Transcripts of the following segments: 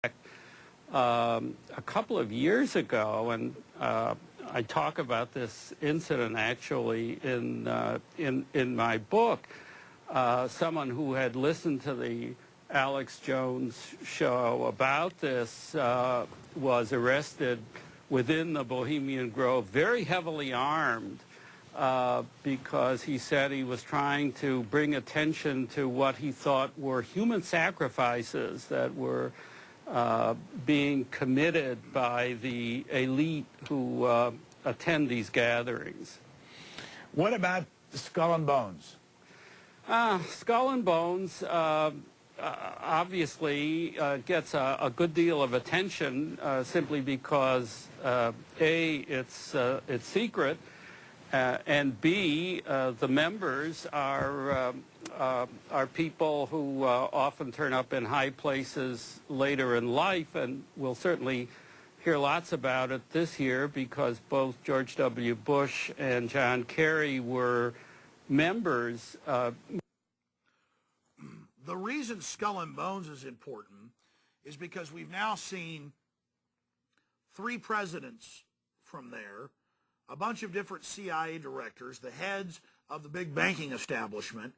A couple of years ago, and I talk about this incident actually in my book. Someone who had listened to the Alex Jones show about this was arrested within the Bohemian Grove, very heavily armed, because he said he was trying to bring attention to what he thought were human sacrifices that were being committed by the elite who attend these gatherings. What about Skull and Bones? Skull and Bones obviously gets a good deal of attention simply because A, it's secret, and B, the members are people who often turn up in high places later in life, and we'll certainly hear lots about it this year because both George W. Bush and John Kerry were members. The reason Skull and Bones is important is because we've now seen 3 presidents from there, a bunch of different CIA directors, the heads of the big banking establishment.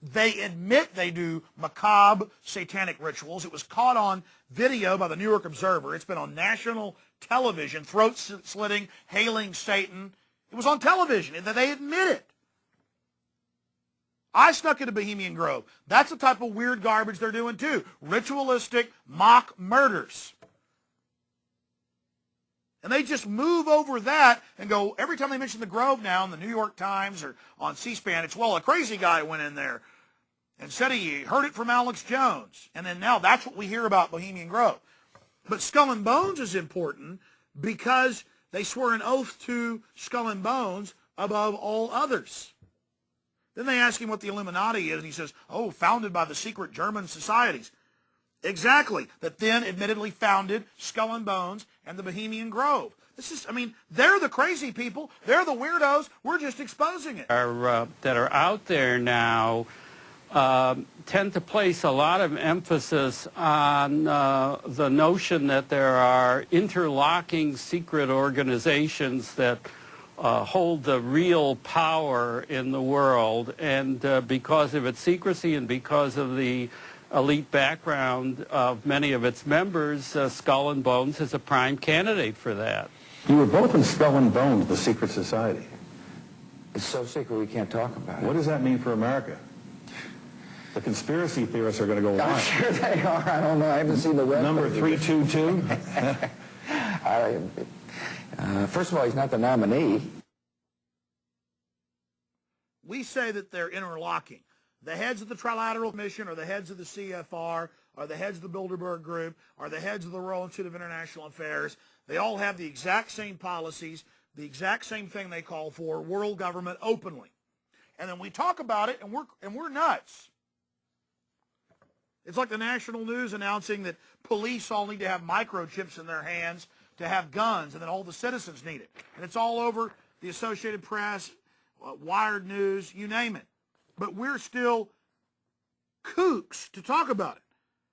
They admit they do macabre satanic rituals. It was caught on video by the New York Observer. It's been on national television, throat slitting, hailing Satan. It was on television, and they admit it. I snuck into Bohemian Grove. That's the type of weird garbage they're doing too. Ritualistic mock murders. And they just move over that and go, every time they mention the Grove now in the New York Times or on C-SPAN, it's, well, a crazy guy went in there and said he heard it from Alex Jones. And then now that's what we hear about Bohemian Grove. But Skull and Bones is important because they swore an oath to Skull and Bones above all others. Then they ask him what the Illuminati is, and he says, oh, founded by the secret German societies. Exactly, that then admittedly founded Skull and Bones and the Bohemian Grove. This is, I mean, they're the crazy people. They're the weirdos. We're just exposing it. That are out there now tend to place a lot of emphasis on the notion that there are interlocking secret organizations that hold the real power in the world, and because of its secrecy and because of the elite background of many of its members, Skull and Bones is a prime candidate for that. You were both in Skull and Bones, the secret society. It's so secret we can't talk about it. What does that mean for America? The conspiracy theorists are going to go I'm wild. sure they are. I don't know. I haven't seen the web. Number 322? First of all, he's not the nominee. We say that they're interlocking. The heads of the Trilateral Commission or the heads of the CFR or the heads of the Bilderberg Group or the heads of the Royal Institute of International Affairs, they all have the exact same policies, the exact same thing they call for, world government openly. And then we talk about it and we're nuts. It's like the national news announcing that police all need to have microchips in their hands to have guns, and then all the citizens need it. And it's all over the Associated Press, Wired News, you name it. But we're still kooks to talk about it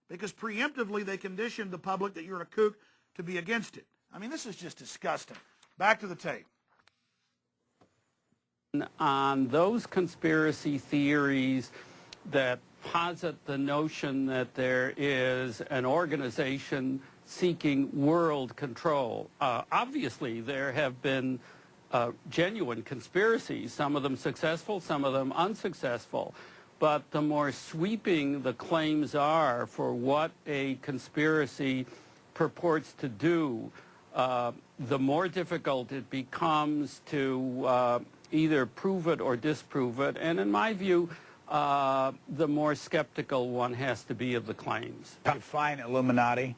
because preemptively they conditioned the public that you're a kook to be against it. I mean, this is just disgusting. Back to the tape. On those conspiracy theories that posit the notion that there is an organization seeking world control. Obviously, there have been genuine conspiracies, some of them successful, some of them unsuccessful. But the more sweeping the claims are for what a conspiracy purports to do, the more difficult it becomes to either prove it or disprove it. And in my view, the more skeptical one has to be of the claims. Define Illuminati.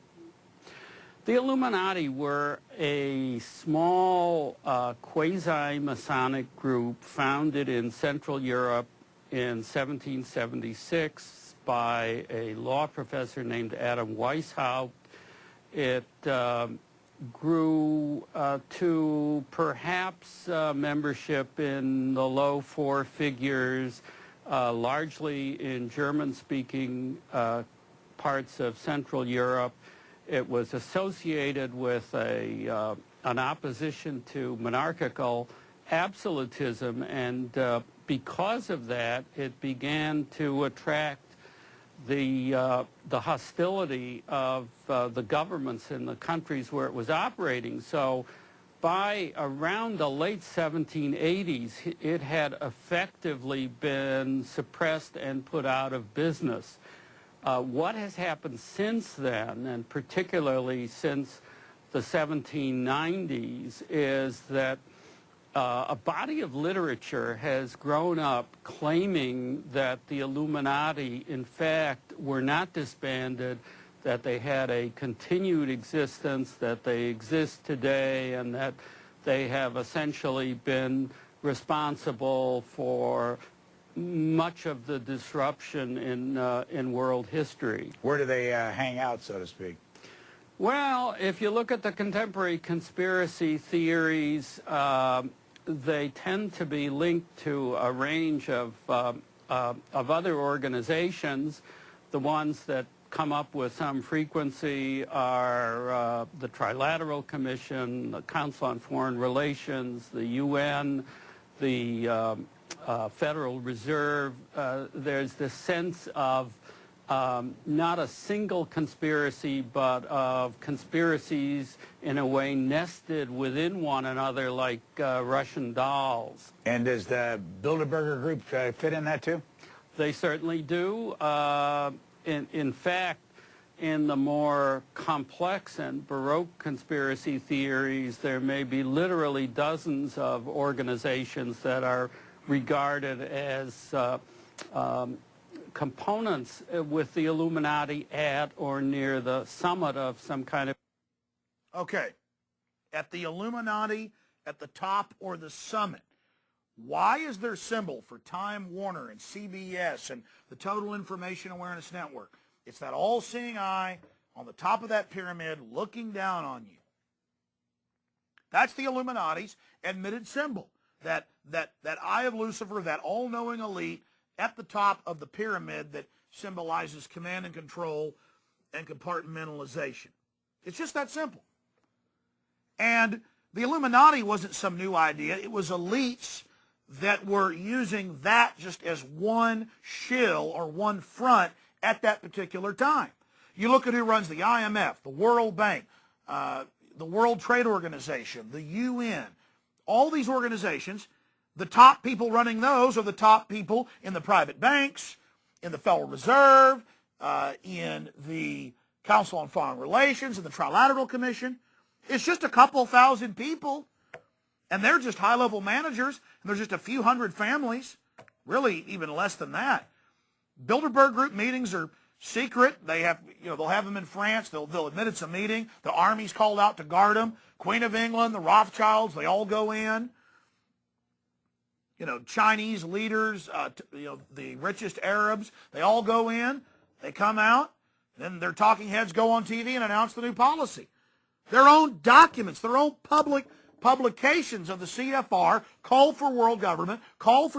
The Illuminati were a small quasi-Masonic group founded in Central Europe in 1776 by a law professor named Adam Weishaupt. It grew to perhaps membership in the low 4 figures, largely in German-speaking parts of Central Europe. It was associated with an opposition to monarchical absolutism, and because of that, it began to attract the hostility of the governments in the countries where it was operating. So by around the late 1780s, it had effectively been suppressed and put out of business. What has happened since then, and particularly since the 1790s, is that a body of literature has grown up claiming that the Illuminati, in fact, were not disbanded, that they had a continued existence, that they exist today, and that they have essentially been responsible for much of the disruption in world history. Where do they hang out, so to speak? Well, if you look at the contemporary conspiracy theories, they tend to be linked to a range of other organizations. The ones that come up with some frequency are the Trilateral Commission, the Council on Foreign Relations, the UN, the Federal Reserve. There's this sense of not a single conspiracy, but of conspiracies in a way nested within one another like Russian dolls. And does the Bilderberger group fit in that too? They certainly do. In fact, in the more complex and Baroque conspiracy theories, there may be literally dozens of organizations that are regarded as components with the Illuminati at or near the summit of some kind of... Okay, at the Illuminati, at the top or the summit, why is their symbol for Time Warner and CBS and the Total Information Awareness Network? It's that all-seeing eye on the top of that pyramid looking down on you. That's the Illuminati's admitted symbol, that eye of Lucifer, that all-knowing elite at the top of the pyramid that symbolizes command and control and compartmentalization. It's just that simple. And the Illuminati wasn't some new idea. It was elites that were using that just as one shill or one front at that particular time. You look at who runs the IMF, the World Bank, the World Trade Organization, the UN, all these organizations. The top people running those are the top people in the private banks, in the Federal Reserve, in the Council on Foreign Relations, in the Trilateral Commission. It's just a couple thousand people, and they're just high-level managers, and there's just a few hundred families, really even less than that. Bilderberg Group meetings are secret. They have, they'll have them in France. They'll admit it's a meeting. The army's called out to guard them. Queen of England, the Rothschilds, they all go in. Chinese leaders, the richest Arabs, they all go in, they come out, then their talking heads go on TV and announce the new policy. Their own documents, their own publications of the CFR call for world government, call for